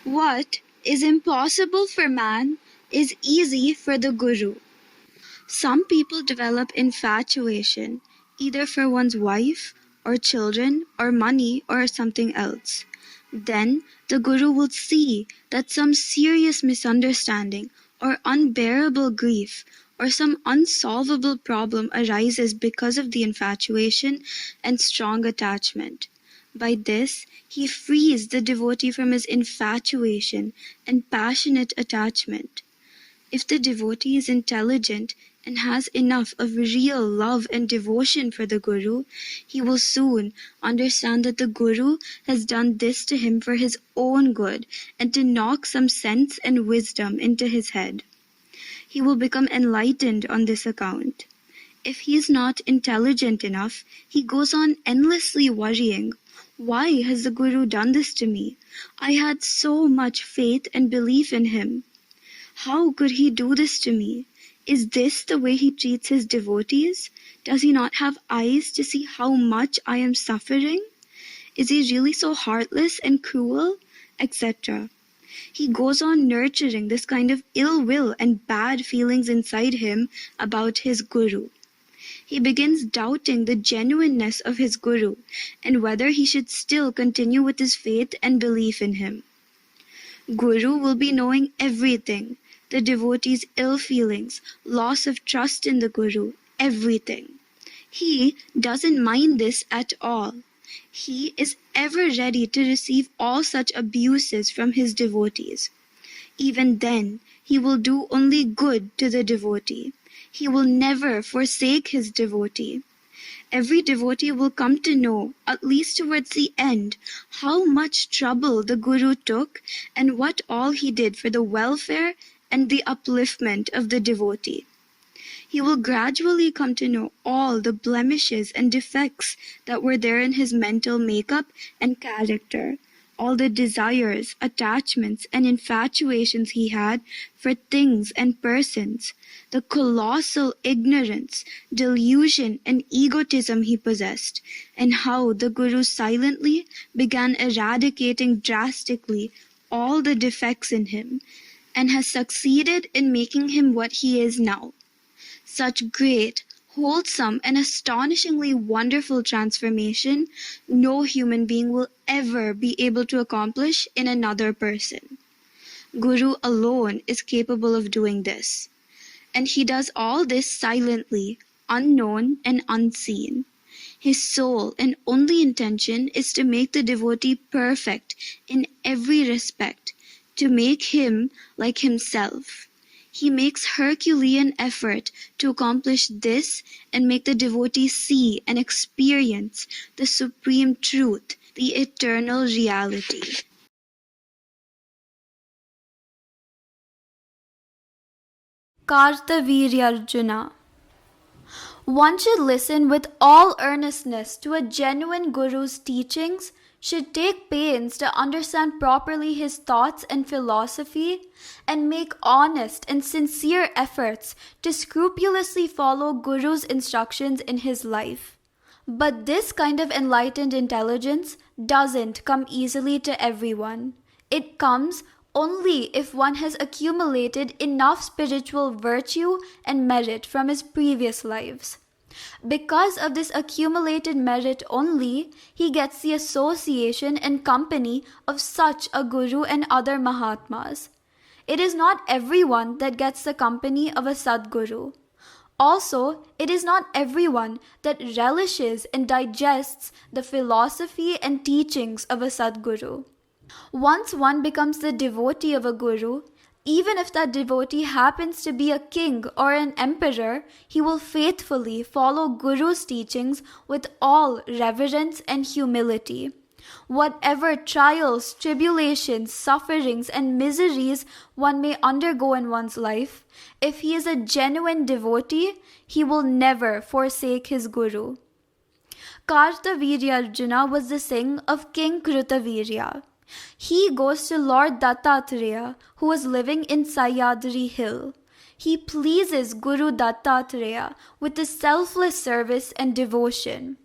What is impossible for man is easy for the Guru. Some people develop infatuation, either for one's wife, or children, or money, or something else. Then the Guru will see that some serious misunderstanding, or unbearable grief, or some unsolvable problem arises because of the infatuation and strong attachment. By this, he frees the devotee from his infatuation and passionate attachment. If the devotee is intelligent and has enough of real love and devotion for the Guru, he will soon understand that the Guru has done this to him for his own good and to knock some sense and wisdom into his head. He will become enlightened on this account. If he is not intelligent enough, he goes on endlessly worrying. Why has the Guru done this to me? I had so much faith and belief in him. How could he do this to me? Is this the way he treats his devotees? Does he not have eyes to see how much I am suffering? Is he really so heartless and cruel? Etc. He goes on nurturing this kind of ill will and bad feelings inside him about his Guru. He begins doubting the genuineness of his Guru and whether he should still continue with his faith and belief in him. Guru will be knowing everything, the devotee's ill feelings, loss of trust in the Guru, everything. He doesn't mind this at all. He is ever ready to receive all such abuses from his devotees. Even then, he will do only good to the devotee. He will never forsake his devotee. Every devotee will come to know, at least towards the end, how much trouble the Guru took and what all he did for the welfare and the upliftment of the devotee. He will gradually come to know all the blemishes and defects that were there in his mental makeup and character, all the desires, attachments, and infatuations he had for things and persons, the colossal ignorance, delusion, and egotism he possessed, and how the Guru silently began eradicating drastically all the defects in him, and has succeeded in making him what he is now. Such great, wholesome, and astonishingly wonderful transformation no human being will ever be able to accomplish in another person. Guru alone is capable of doing this, and he does all this silently, unknown and unseen. His sole and only intention is to make the devotee perfect in every respect, to make him like himself. He makes Herculean effort to accomplish this and make the devotee see and experience the supreme truth, the eternal reality. Kaarthaveerya Arjuna. One should listen with all earnestness to a genuine Guru's teachings, should take pains to understand properly his thoughts and philosophy, and make honest and sincere efforts to scrupulously follow Guru's instructions in his life. But this kind of enlightened intelligence doesn't come easily to everyone. It comes only if one has accumulated enough spiritual virtue and merit from his previous lives. Because of this accumulated merit only, he gets the association and company of such a Guru and other Mahatmas. It is not everyone that gets the company of a Sadguru. Also, it is not everyone that relishes and digests the philosophy and teachings of a Sadguru. Once one becomes the devotee of a Guru, even if that devotee happens to be a king or an emperor, he will faithfully follow Guru's teachings with all reverence and humility. Whatever trials, tribulations, sufferings, and miseries one may undergo in one's life, if he is a genuine devotee, he will never forsake his Guru. Kaarthaveerya Arjuna was the son of King Krutavirya. He goes to Lord Dattatreya, who was living in Sahyadri Hill. He pleases Guru Dattatreya with his selfless service and devotion.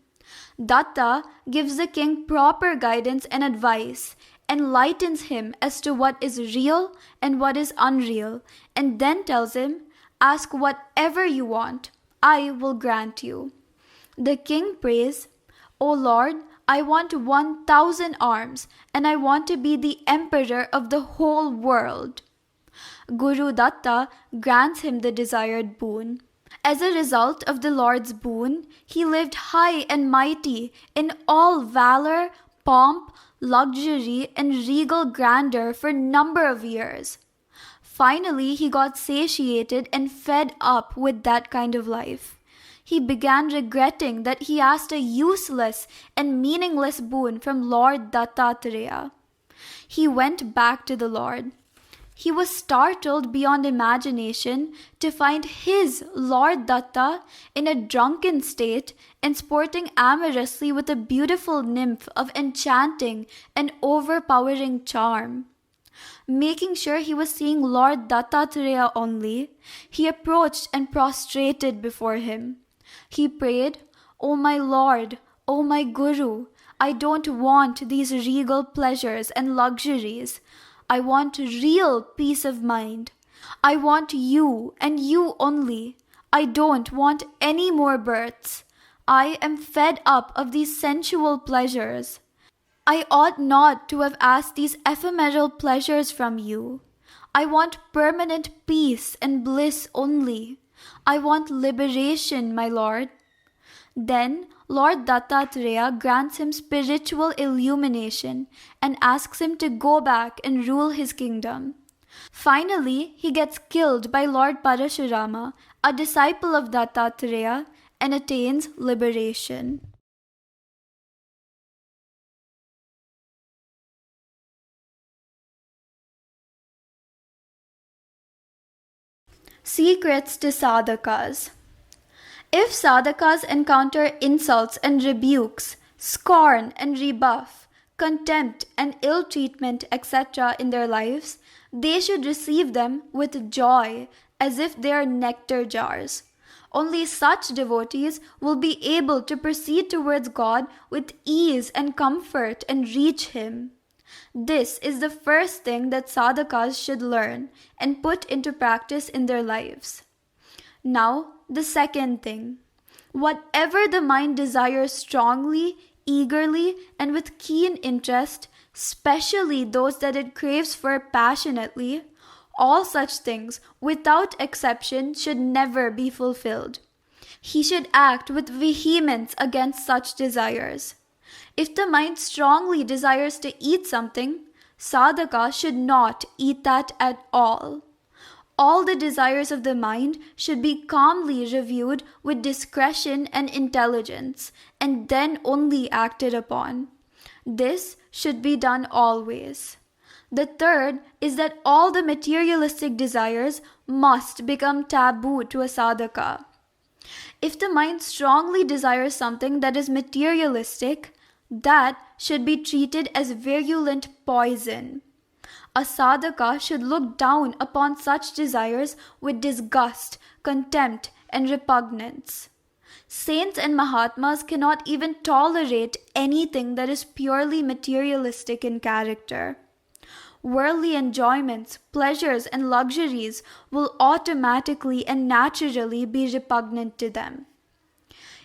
Datta gives the king proper guidance and advice, enlightens him as to what is real and what is unreal, and then tells him, "Ask whatever you want, I will grant you." The king prays, "O Lord, I want 1,000 arms, and I want to be the emperor of the whole world." Guru Datta grants him the desired boon. As a result of the Lord's boon, he lived high and mighty in all valor, pomp, luxury, and regal grandeur for a number of years. Finally, he got satiated and fed up with that kind of life. He began regretting that he asked a useless and meaningless boon from Lord Dattatreya. He went back to the Lord. He was startled beyond imagination to find his Lord Datta in a drunken state and sporting amorously with a beautiful nymph of enchanting and overpowering charm. Making sure he was seeing Lord Dattatreya only, he approached and prostrated before him. He prayed, "O my Lord, O my Guru, I don't want these regal pleasures and luxuries. I want real peace of mind. I want you and you only. I don't want any more births. I am fed up of these sensual pleasures. I ought not to have asked these ephemeral pleasures from you. I want permanent peace and bliss only. I want liberation, my Lord." Then Lord Dattatreya grants him spiritual illumination and asks him to go back and rule his kingdom. Finally, he gets killed by Lord Parashurama, a disciple of Dattatreya, and attains liberation. Secrets to sadhakas. If sadhakas encounter insults and rebukes, scorn and rebuff, contempt and ill treatment, etc. in their lives, they should receive them with joy, as if they are nectar jars. Only such devotees will be able to proceed towards God with ease and comfort and reach Him. This is the first thing that sadhakas should learn and put into practice in their lives. Now, the second thing. Whatever the mind desires strongly, eagerly, and with keen interest, especially those that it craves for passionately, all such things, without exception, should never be fulfilled. He should act with vehemence against such desires. If the mind strongly desires to eat something, sadhaka should not eat that at all. All the desires of the mind should be calmly reviewed with discretion and intelligence, and then only acted upon. This should be done always. The third is that all the materialistic desires must become taboo to a sadhaka. If the mind strongly desires something that is materialistic, that should be treated as virulent poison. A sadhaka should look down upon such desires with disgust, contempt, and repugnance. Saints and Mahatmas cannot even tolerate anything that is purely materialistic in character. Worldly enjoyments, pleasures, and luxuries will automatically and naturally be repugnant to them.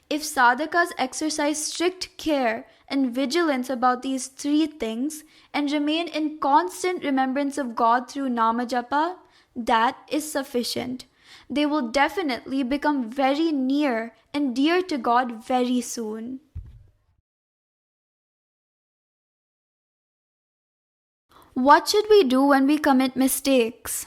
If sadhakas exercise strict care and vigilance about these three things and remain in constant remembrance of God through namajapa, that is sufficient. They will definitely become very near and dear to God very soon. What should we do when we commit mistakes?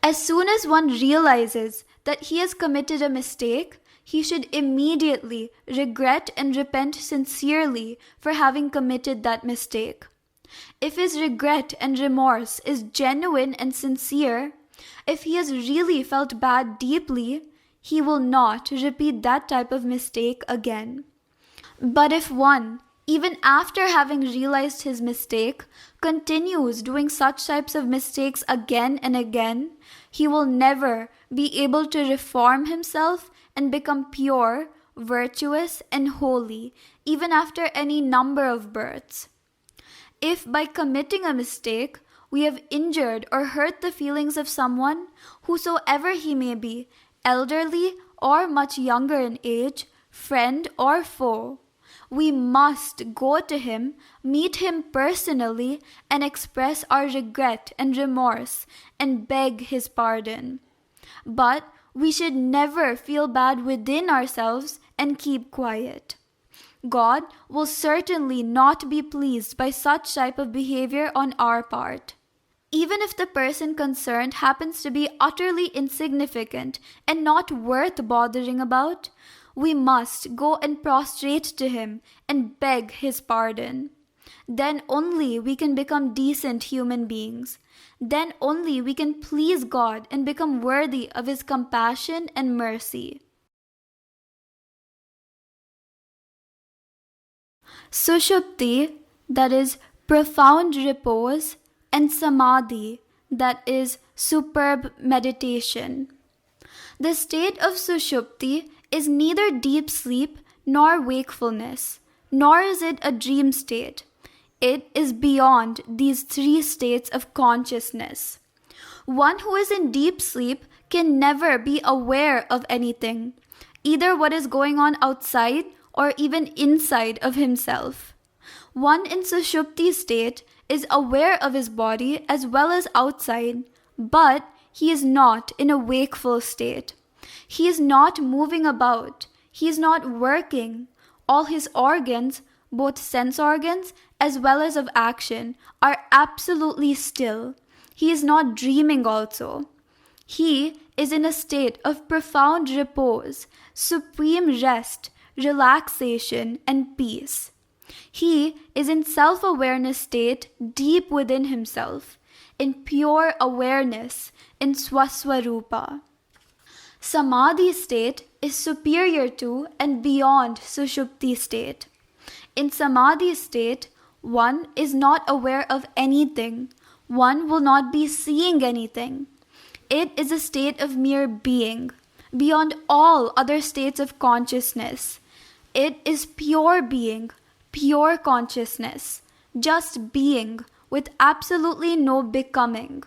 As soon as one realizes that he has committed a mistake, he should immediately regret and repent sincerely for having committed that mistake. If his regret and remorse is genuine and sincere, if he has really felt bad deeply, he will not repeat that type of mistake again. But if one, even after having realized his mistake, continues doing such types of mistakes again and again, he will never be able to reform himself and become pure, virtuous, and holy, even after any number of births. If by committing a mistake we have injured or hurt the feelings of someone, whosoever he may be, elderly or much younger in age, friend or foe, we must go to him, meet him personally, and express our regret and remorse and beg his pardon. But we should never feel bad within ourselves and keep quiet. God will certainly not be pleased by such type of behavior on our part. Even if the person concerned happens to be utterly insignificant and not worth bothering about, we must go and prostrate to him and beg his pardon. Then only we can become decent human beings. Then only we can please God and become worthy of his compassion and mercy. Sushupti, that is profound repose, and Samadhi, that is superb meditation. The state of Sushupti is neither deep sleep nor wakefulness, nor is it a dream state. It is beyond these three states of consciousness. One who is in deep sleep can never be aware of anything, either what is going on outside or even inside of himself. One in Sushupti state is aware of his body as well as outside, but he is not in a wakeful state. He is not moving about. He is not working. All his organs, both sense organs as well as of action, are absolutely still. He is not dreaming also. He is in a state of profound repose, supreme rest, relaxation, and peace. He is in self-awareness state deep within himself, in pure awareness, in Swaswarupa. Samadhi state is superior to and beyond Sushupti state. In Samadhi state, one is not aware of anything. One will not be seeing anything. It is a state of mere being, beyond all other states of consciousness. It is pure being, pure consciousness, just being, with absolutely no becoming.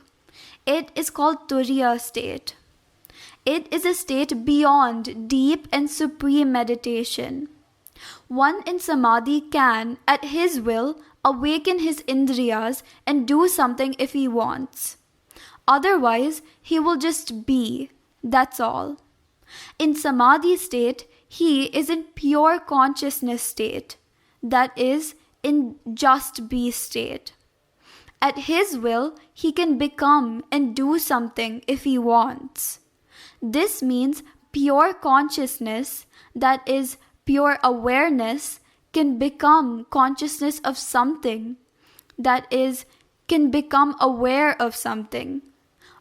It is called Turiya state. It is a state beyond deep and supreme meditation. One in Samadhi can, at his will, awaken his indriyas and do something if he wants. Otherwise, he will just be, that's all. In Samadhi state, he is in pure consciousness state, that is, in just be state. At his will, he can become and do something if he wants. This means pure consciousness, that is, pure awareness, can become consciousness of something, that is, can become aware of something.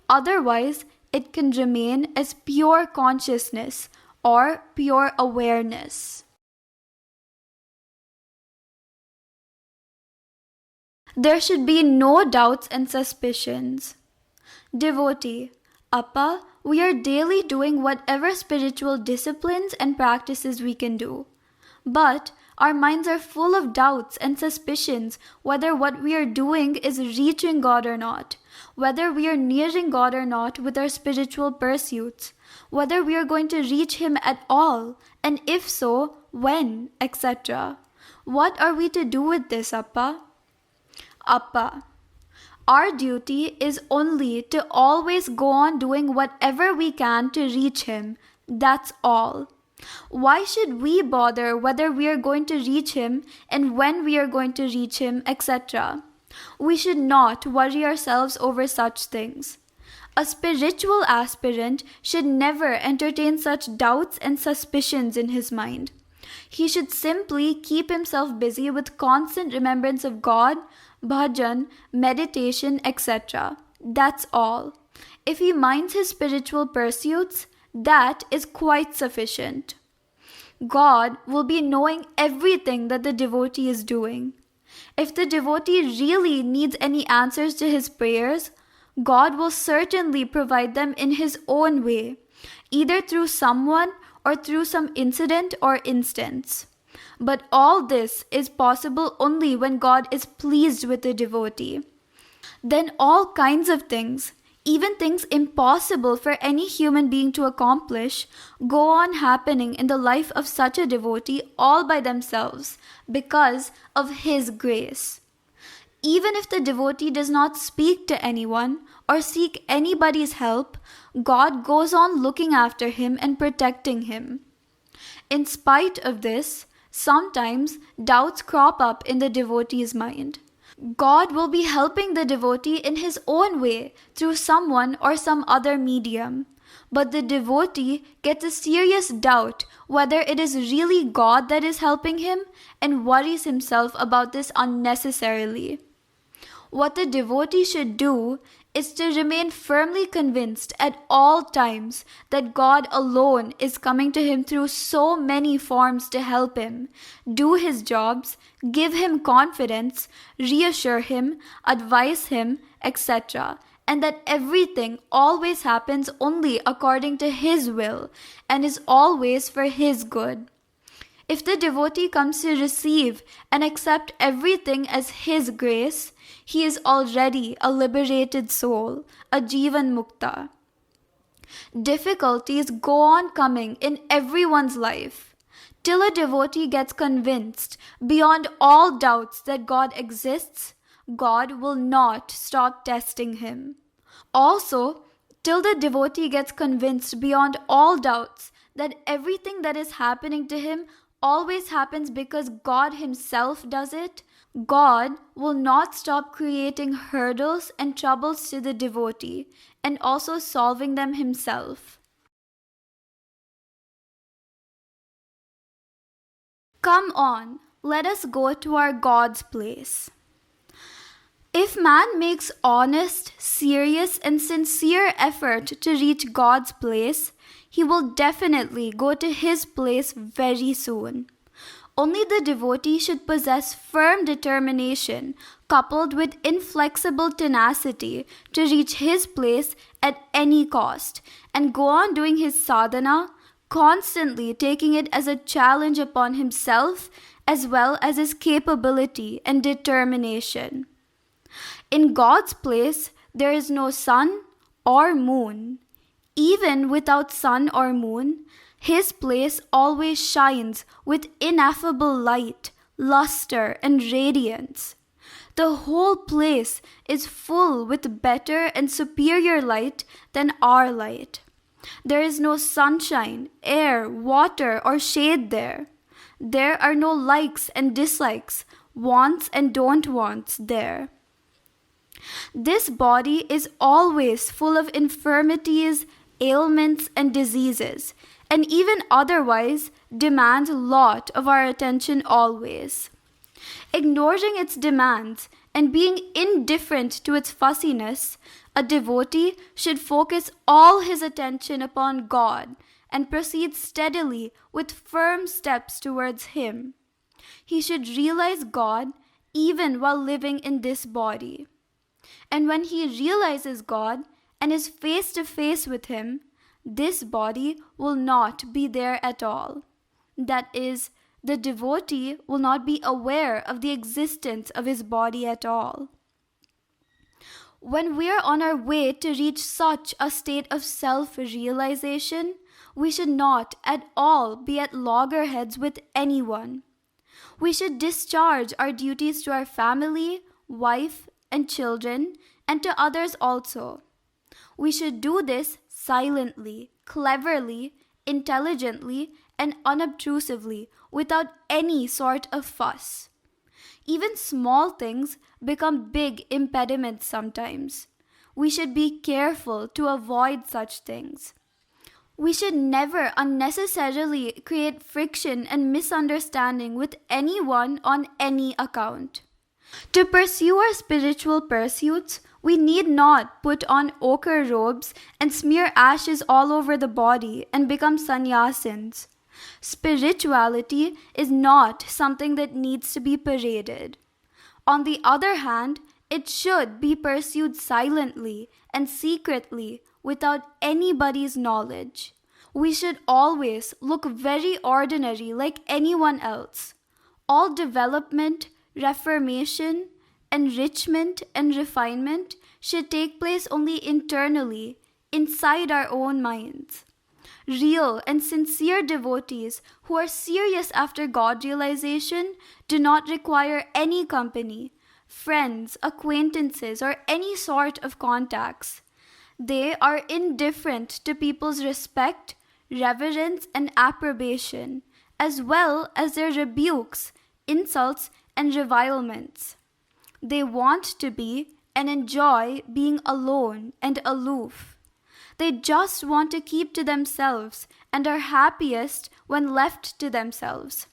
Otherwise, it can remain as pure consciousness or pure awareness. There should be no doubts and suspicions. Devotee, Appa, we are daily doing whatever spiritual disciplines and practices we can do. But our minds are full of doubts and suspicions whether what we are doing is reaching God or not, whether we are nearing God or not with our spiritual pursuits, whether we are going to reach Him at all, and if so, when, etc. What are we to do with this, Appa? Appa, our duty is only to always go on doing whatever we can to reach Him. That's all. Why should we bother whether we are going to reach Him and when we are going to reach Him, etc.? We should not worry ourselves over such things. A spiritual aspirant should never entertain such doubts and suspicions in his mind. He should simply keep himself busy with constant remembrance of God, bhajan, meditation, etc. That's all. If he minds his spiritual pursuits, that is quite sufficient. God will be knowing everything that the devotee is doing. If the devotee really needs any answers to his prayers, God will certainly provide them in His own way, either through someone or through some incident or instance. But all this is possible only when God is pleased with the devotee. Then all kinds of things, even things impossible for any human being to accomplish, go on happening in the life of such a devotee all by themselves because of his grace. Even if the devotee does not speak to anyone or seek anybody's help, God goes on looking after him and protecting him. In spite of this, sometimes doubts crop up in the devotee's mind. God will be helping the devotee in his own way through someone or some other medium. But the devotee gets a serious doubt whether it is really God that is helping him and worries himself about this unnecessarily. What the devotee should do is to remain firmly convinced at all times that God alone is coming to him through so many forms to help him, do his jobs, give him confidence, reassure him, advise him, etc., and that everything always happens only according to his will and is always for his good. If the devotee comes to receive and accept everything as his grace, he is already a liberated soul, a Jivan Mukta. Difficulties go on coming in everyone's life, till a devotee gets convinced beyond all doubts that God exists. God will not stop testing him. Also, till the devotee gets convinced beyond all doubts that everything that is happening to him always happens because God himself does it, God will not stop creating hurdles and troubles to the devotee and also solving them himself. Come on, let us go to our God's place. If man makes honest, serious, and sincere effort to reach God's place, he will definitely go to his place very soon. Only the devotee should possess firm determination coupled with inflexible tenacity to reach his place at any cost and go on doing his sadhana, constantly taking it as a challenge upon himself as well as his capability and determination. In God's place, there is no sun or moon. Even without sun or moon, his place always shines with ineffable light, luster, and radiance. The whole place is full with better and superior light than our light. There is no sunshine, air, water, or shade there. There are no likes and dislikes, wants and don't wants there. This body is always full of infirmities, ailments, and diseases, and even otherwise demands a lot of our attention always. Ignoring its demands and being indifferent to its fussiness, a devotee should focus all his attention upon God and proceed steadily with firm steps towards Him. He should realize God even while living in this body. And when he realizes God and is face to face with Him, this body will not be there at all. That is, the devotee will not be aware of the existence of his body at all. When we are on our way to reach such a state of self-realization, we should not at all be at loggerheads with anyone. We should discharge our duties to our family, wife, and children, and to others also. We should do this silently, cleverly, intelligently, and unobtrusively, without any sort of fuss. Even small things become big impediments sometimes. We should be careful to avoid such things. We should never unnecessarily create friction and misunderstanding with anyone on any account. To pursue our spiritual pursuits, we need not put on ochre robes and smear ashes all over the body and become sannyasins. Spirituality is not something that needs to be paraded. On the other hand, it should be pursued silently and secretly without anybody's knowledge. We should always look very ordinary like anyone else. All development, reformation, enrichment, and refinement should take place only internally, inside our own minds. Real and sincere devotees who are serious after God realization do not require any company, friends, acquaintances, or any sort of contacts. They are indifferent to people's respect, reverence, and approbation, as well as their rebukes, insults, and revilements. They want to be and enjoy being alone and aloof. They just want to keep to themselves and are happiest when left to themselves.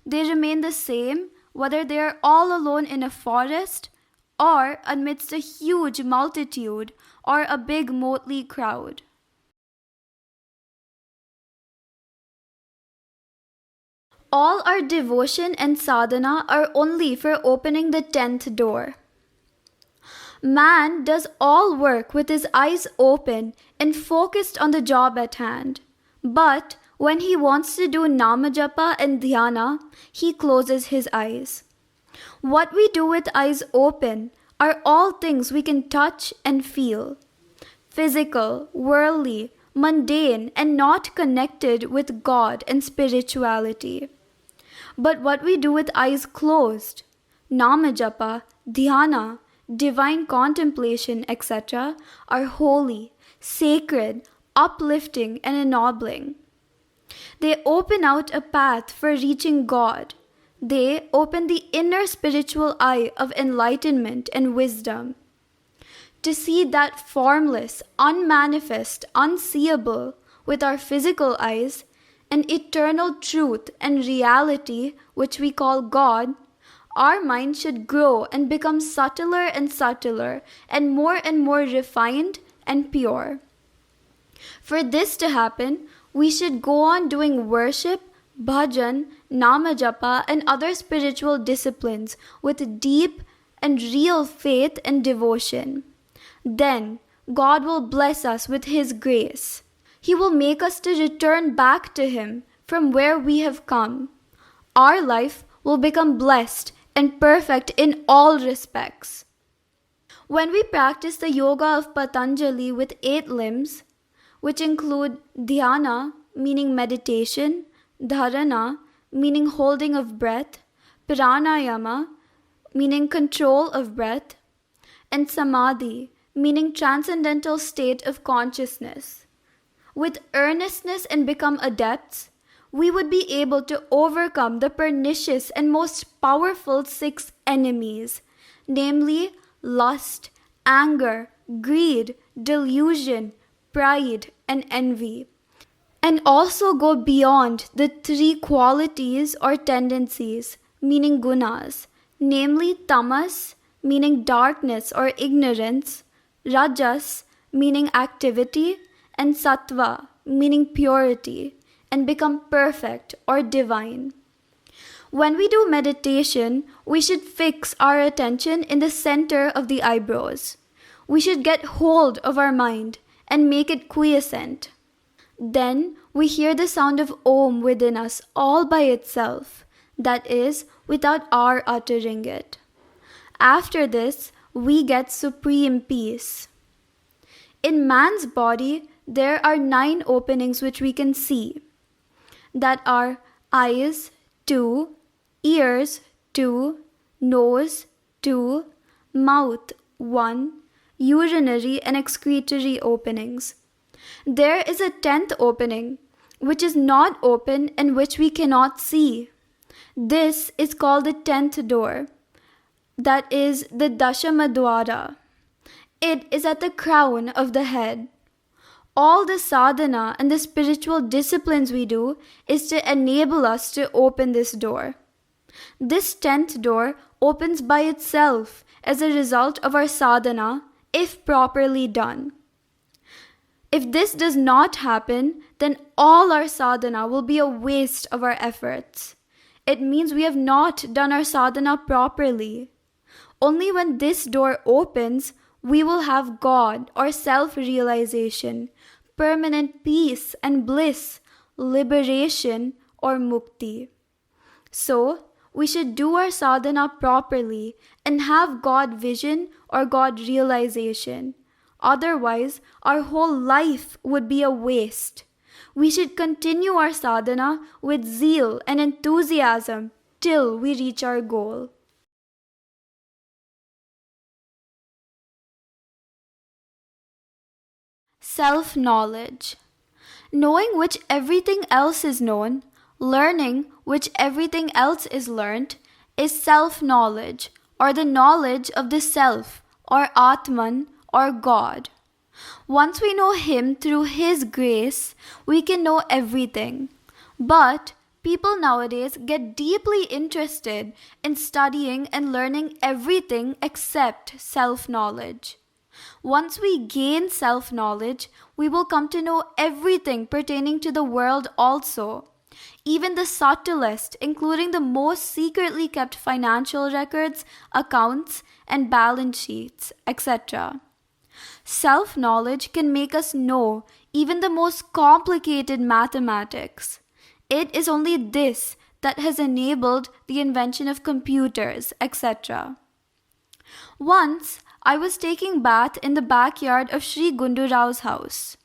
They remain the same whether they are all alone in a forest or amidst a huge multitude or a big motley crowd. All our devotion and sadhana are only for opening the 10th door. Man does all work with his eyes open and focused on the job at hand. But when he wants to do namajapa and dhyana, he closes his eyes. What we do with eyes open are all things we can touch and feel. Physical, worldly, mundane, and not connected with God and spirituality. But what we do with eyes closed, namajapa, dhyana, divine contemplation, etc., are holy, sacred, uplifting, and ennobling. They open out a path for reaching God. They open the inner spiritual eye of enlightenment and wisdom. To see that formless, unmanifest, unseeable with our physical eyes, an eternal truth and reality which we call God, our mind should grow and become subtler and subtler and more refined and pure. For this to happen, we should go on doing worship, bhajan, namajapa, and other spiritual disciplines with deep and real faith and devotion. Then God will bless us with His grace. He will make us to return back to Him from where we have come. Our life will become blessed and perfect in all respects. When we practice the yoga of Patanjali with 8 limbs, which include dhyana, meaning meditation, dharana, meaning holding of breath, pranayama, meaning control of breath, and samadhi, meaning transcendental state of consciousness. With earnestness and become adepts, we would be able to overcome the pernicious and most powerful 6 enemies, namely lust, anger, greed, delusion, pride, and envy, and also go beyond the 3 qualities or tendencies, meaning gunas, namely tamas, meaning darkness or ignorance, rajas, meaning activity, and sattva, meaning purity, and become perfect or divine. When we do meditation, we should fix our attention in the center of the eyebrows. We should get hold of our mind and make it quiescent. Then we hear the sound of Om within us all by itself, that is, without our uttering it. After this, we get supreme peace. In man's body, there are 9 openings which we can see. That are eyes, 2, ears, 2, nose, 2, mouth, 1, urinary and excretory openings. There is a 10th opening, which is not open and which we cannot see. This is called the 10th door. That is the Dashamadwara. It is at the crown of the head. All the sadhana and the spiritual disciplines we do is to enable us to open this door. This 10th door opens by itself as a result of our sadhana, if properly done. If this does not happen, then all our sadhana will be a waste of our efforts. It means we have not done our sadhana properly. Only when this door opens, we will have God or self-realization, permanent peace and bliss, liberation or mukti. So, we should do our sadhana properly and have God vision or God realization. Otherwise, our whole life would be a waste. We should continue our sadhana with zeal and enthusiasm till we reach our goal. Self-knowledge. Knowing which everything else is known, learning which everything else is learnt, is self-knowledge, or the knowledge of the self, or Atman, or God. Once we know Him through His grace, we can know everything. But people nowadays get deeply interested in studying and learning everything except self-knowledge. Once we gain self-knowledge, we will come to know everything pertaining to the world also, even the subtlest, including the most secretly kept financial records, accounts, and balance sheets, etc. Self-knowledge can make us know even the most complicated mathematics. It is only this that has enabled the invention of computers, etc. Once, I was taking bath in the backyard of Sri Gundurao's house.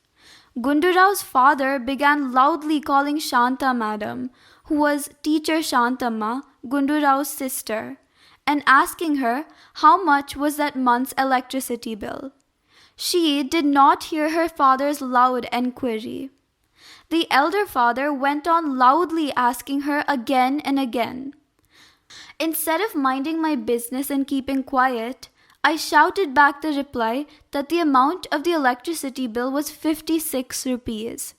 Gundurao's father began loudly calling Shanta Madam, who was teacher Shantamma, Gundurao's sister, and asking her how much was that month's electricity bill. She did not hear her father's loud enquiry. The elder father went on loudly asking her again and again. Instead of minding my business and keeping quiet, I shouted back the reply that the amount of the electricity bill was 56 rupees.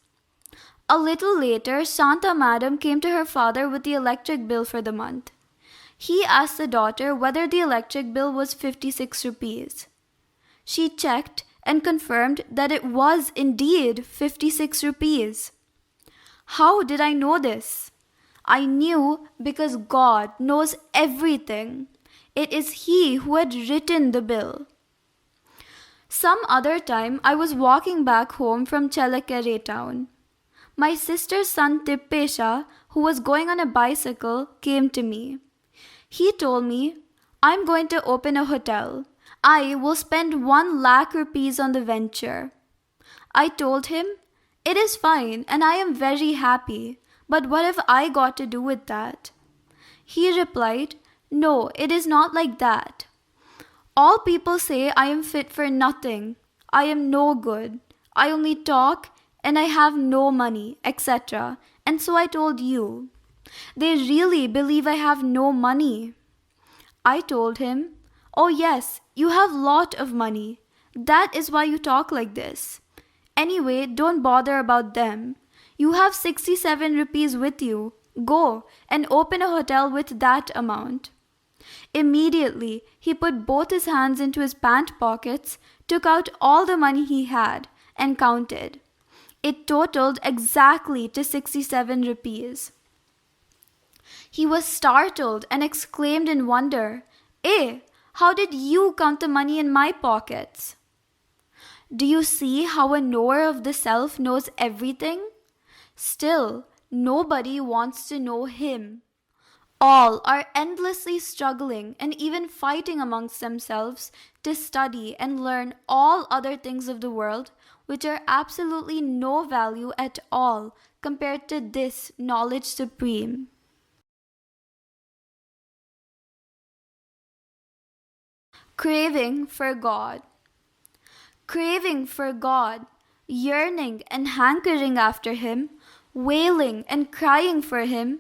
A little later, Shanta Madam came to her father with the electric bill for the month. He asked the daughter whether the electric bill was 56 rupees. She checked and confirmed that it was indeed 56 rupees. How did I know this? I knew because God knows everything. It is He who had written the bill. Some other time, I was walking back home from Challakere town. My sister's son Tippesha, who was going on a bicycle, came to me. He told me, "I'm going to open a hotel. I will spend 1 lakh rupees on the venture." I told him, "It is fine and I am very happy, but what have I got to do with that?" He replied, "No, it is not like that. All people say I am fit for nothing, I am no good, I only talk and I have no money, etc. And so I told you. They really believe I have no money." I told him, "Oh yes, you have lot of money. That is why you talk like this. Anyway, don't bother about them. You have 67 rupees with you. Go and open a hotel with that amount." Immediately, he put both his hands into his pant pockets, took out all the money he had, and counted. It totaled exactly to 67 rupees. He was startled and exclaimed in wonder, "Eh, how did you count the money in my pockets?" Do you see how a knower of the self knows everything? Still, nobody wants to know him. All are endlessly struggling and even fighting amongst themselves to study and learn all other things of the world, which are absolutely no value at all compared to this knowledge supreme. Craving for God. Craving for God, yearning and hankering after Him, wailing and crying for Him,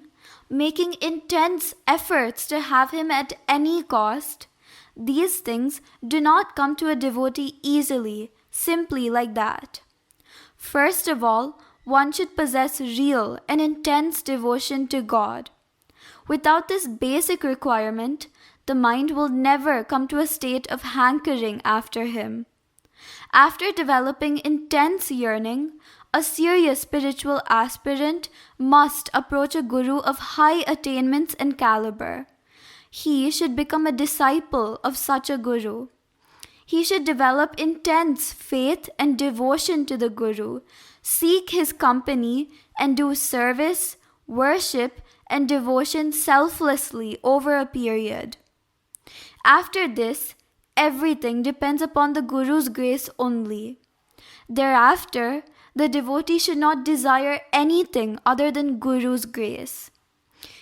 making intense efforts to have Him at any cost, these things do not come to a devotee easily, simply like that. First of all, one should possess real and intense devotion to God. Without this basic requirement, the mind will never come to a state of hankering after Him. After developing intense yearning, a serious spiritual aspirant must approach a guru of high attainments and caliber. He should become a disciple of such a guru. He should develop intense faith and devotion to the Guru, seek his company, and do service, worship, and devotion selflessly over a period. After this, everything depends upon the Guru's grace only. Thereafter, the devotee should not desire anything other than Guru's grace.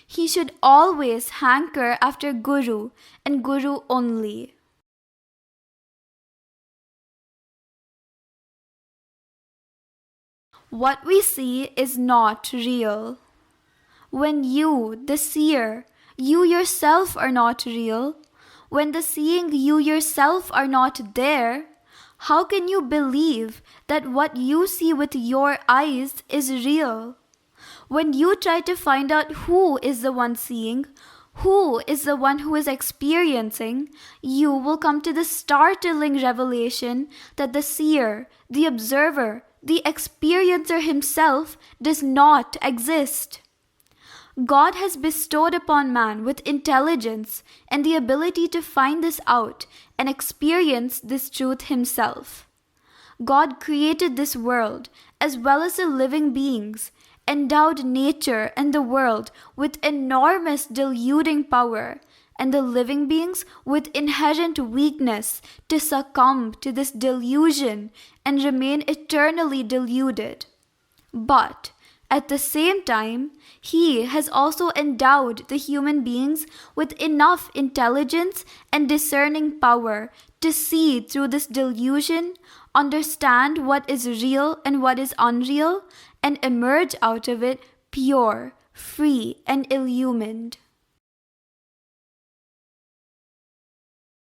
He should always hanker after Guru and Guru only. What we see is not real. When you, the seer, you yourself are not real, when the seeing you yourself are not there, how can you believe that what you see with your eyes is real? When you try to find out who is the one seeing, who is the one who is experiencing, you will come to the startling revelation that the seer, the observer, the experiencer himself does not exist. God has bestowed upon man with intelligence and the ability to find this out and experience this truth himself. God created this world as well as the living beings, endowed nature and the world with enormous deluding power, and the living beings with inherent weakness to succumb to this delusion and remain eternally deluded. But at the same time, He has also endowed the human beings with enough intelligence and discerning power to see through this delusion, understand what is real and what is unreal, and emerge out of it pure, free, and illumined.